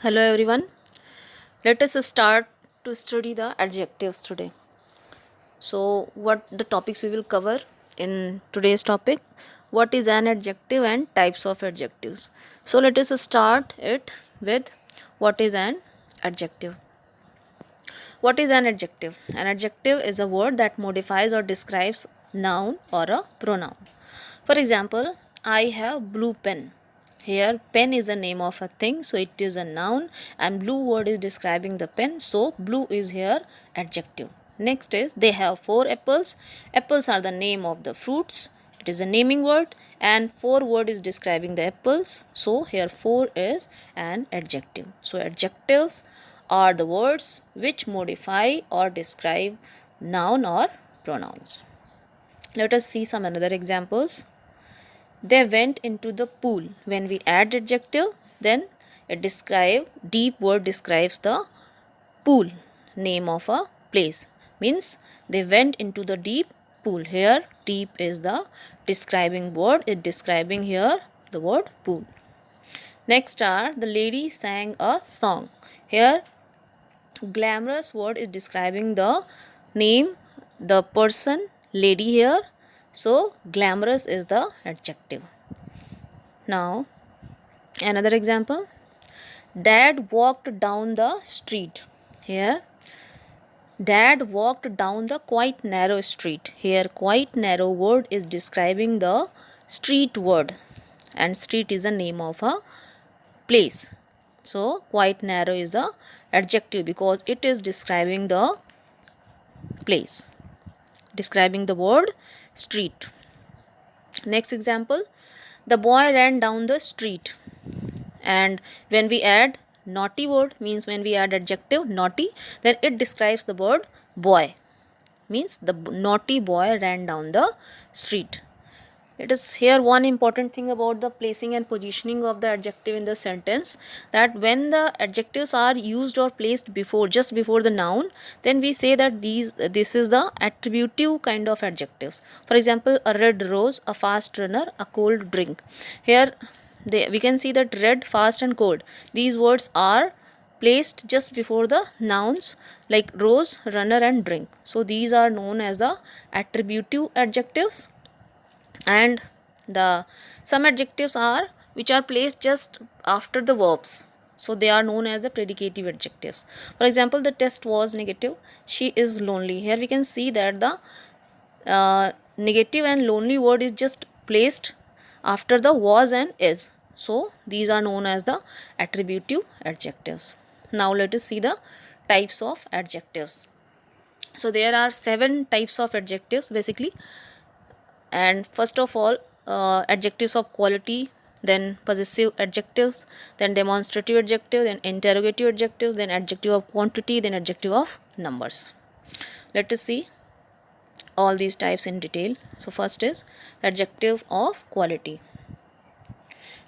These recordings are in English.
Hello everyone. Let us start to study the adjectives today. So, what the topics we will cover in today's topic? What is an adjective and types of adjectives? So, let us start it with what is an adjective. What is an adjective? An adjective is a word that modifies or describes noun or a pronoun. For example, I have blue pen. Here, pen is the name of a thing, so it is a noun, and blue word is describing the pen, so blue is here adjective. Next is they have four apples. Apples are the name of the fruits. It is a naming word, and four word is describing the apples, so here four is an adjective. So adjectives are the words which modify or describe noun or pronouns. Let us see some another examples. They went into the pool. When we add adjective, then it describe deep word describes the pool, name of a place. Means they went into the deep pool. Here deep is the describing word. It describing here the word pool. Next are the lady sang a song. Here glamorous word is describing the name, the person, lady here. So glamorous is the adjective. Now another example. Dad walked down the street. Here Dad walked down the quite narrow street. Here quite narrow word is describing the street word, and street is the name of a place. So quite narrow is the adjective because it is describing the place, describing the word street. Next example, the boy ran down the street. And when we add naughty word, means when we add adjective naughty, then it describes the word boy, means the naughty boy ran down the street. It is here one important thing about the placing and positioning of the adjective in the sentence, that when the adjectives are used or placed before, just before the noun, then we say that this is the attributive kind of adjectives. For example, a red rose, a fast runner, a cold drink. Here we can see that red, fast and cold, these words are placed just before the nouns like rose, runner and drink. So these are known as the attributive adjectives. And the some adjectives are which are placed just after the verbs, so they are known as the predicative adjectives. For example, the test was negative, she is lonely. Here we can see that the negative and lonely word is just placed after the was and is, so these are known as the attributive adjectives. Now let us see the types of adjectives. So there are 7 types of adjectives basically. And first of all, adjectives of quality, then possessive adjectives, then demonstrative adjective, then interrogative adjectives, then adjective of quantity, then adjective of numbers. Let us see all these types in detail. So first is adjective of quality.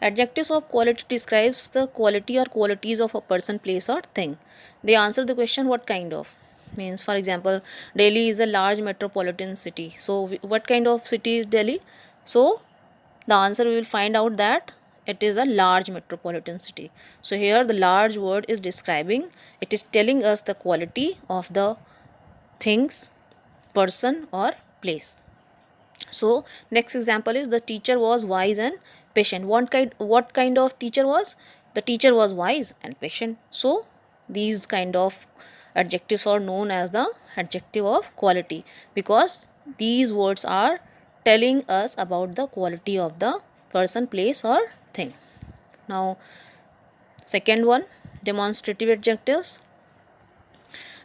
Adjectives of quality describes the quality or qualities of a person, place or thing. They answer the question what kind of. Means for example, Delhi is a large metropolitan city. So what kind of city is Delhi? So the answer we will find out that it is a large metropolitan city. So here the large word is describing, it is telling us the quality of the things, person or place. So next example is the teacher was wise and patient. What kind of teacher was? The teacher was wise and patient. So these kind of adjectives are known as the adjective of quality because these words are telling us about the quality of the person, place or thing. Now second one, demonstrative adjectives.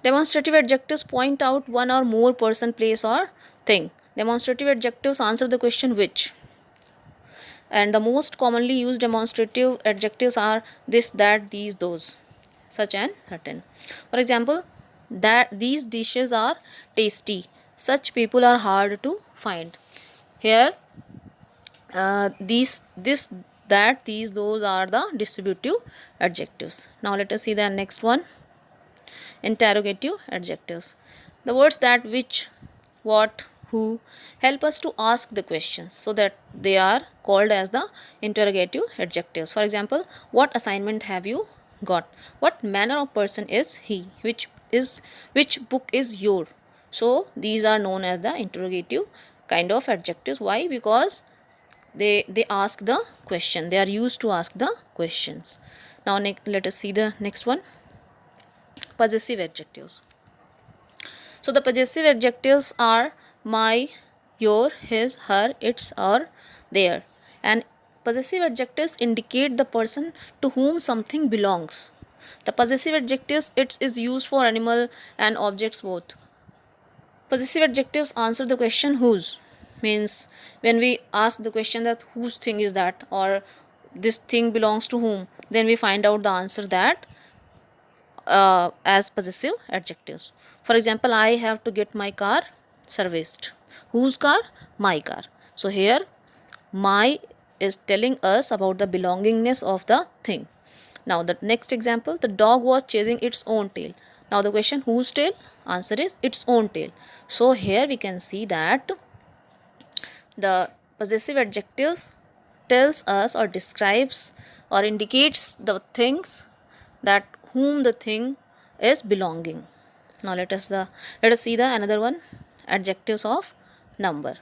Demonstrative adjectives point out one or more person, place or thing. Demonstrative adjectives answer the question which. And the most commonly used demonstrative adjectives are this, that, these, those, such and certain. For example, that these dishes are tasty. Such people are hard to find. Here, these, this, that, these, those are the distributive adjectives. Now let us see the next one. Interrogative adjectives. The words that, which, what, who help us to ask the questions, so that they are called as the interrogative adjectives. For example, what assignment have you got. What manner of person is he? Which book is your? So these are known as the interrogative kind of adjectives. Why? Because they ask the question. They are used to ask the questions. Now let us see the next one. Possessive adjectives. So the possessive adjectives are my, your, his, her, its, or their. And possessive adjectives indicate the person to whom something belongs. The possessive adjectives it is used for animal and objects both. Possessive adjectives answer the question whose. Means when we ask the question that whose thing is that, or this thing belongs to whom, then we find out the answer that as possessive adjectives. For example, I have to get my car serviced. Whose car? My car. So here my is telling us about the belongingness of the thing. Now the next example, the dog was chasing its own tail. Now the question whose tail? Answer is its own tail. So here we can see that the possessive adjectives tells us or describes or indicates the things that whom the thing is belonging. Now let us see the another one, adjectives of number.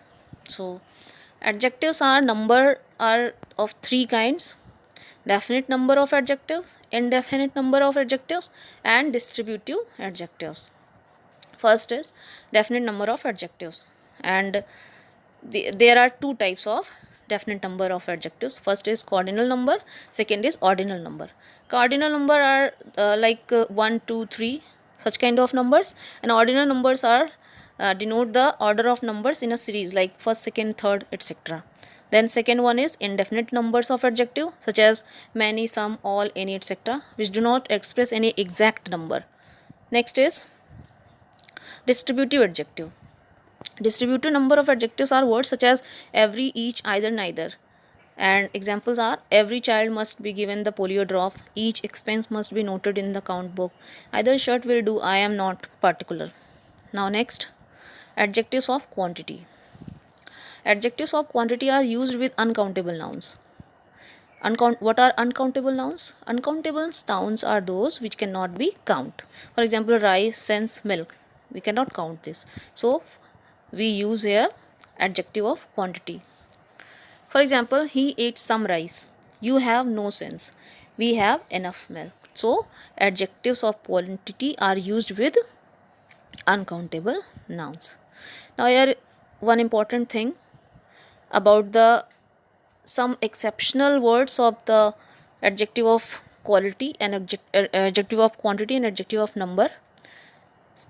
So adjectives are of three kinds: definite number of adjectives, indefinite number of adjectives, and distributive adjectives. First is definite number of adjectives, and there are two types of definite number of adjectives. First is cardinal number, second is ordinal number. Cardinal number are like 1 2 3 such kind of numbers, and ordinal numbers are denote the order of numbers in a series like first, second, third, etc. Then second one is indefinite numbers of adjective such as many, some, all, any, etc., which do not express any exact number. Next is distributive adjective. Distributive number of adjectives are words such as every, each, either, neither. And examples are every child must be given the polio drop, each expense must be noted in the count book, either shirt will do, I am not particular. Now next, adjectives of quantity. Adjectives of quantity are used with uncountable nouns. What are uncountable nouns? Uncountable nouns are those which cannot be count. For example, rice, cents, milk. We cannot count this. So we use here adjective of quantity. For example, he ate some rice. You have no sense. We have enough milk. So adjectives of quantity are used with uncountable nouns. Now here one important thing about the some exceptional words of the adjective of quality and adjective of quantity and adjective of number,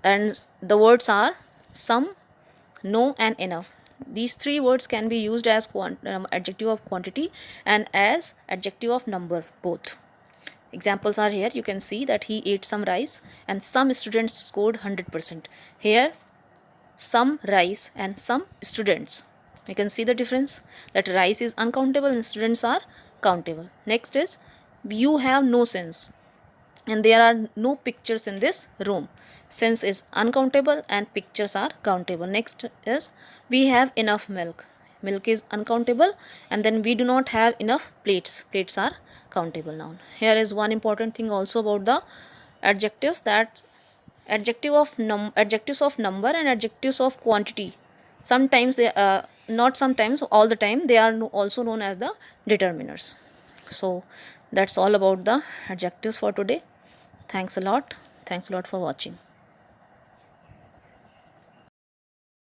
and the words are some, no, and enough. These three words can be used as adjective of quantity and as adjective of number both. Examples are here. You can see that he ate some rice and some students scored 100%. Here some rice and some students. You can see the difference that rice is uncountable and students are countable. Next is you have no sense and there are no pictures in this room. Sense is uncountable and pictures are countable. Next is we have enough milk. Milk is uncountable, and then we do not have enough plates. Plates are countable noun. Here is one important thing also about the adjectives, that adjectives of number and adjectives of quantity, sometimes they not sometimes, all the time, they are also known as the determiners. So that's all about the adjectives for today. Thanks a lot for watching.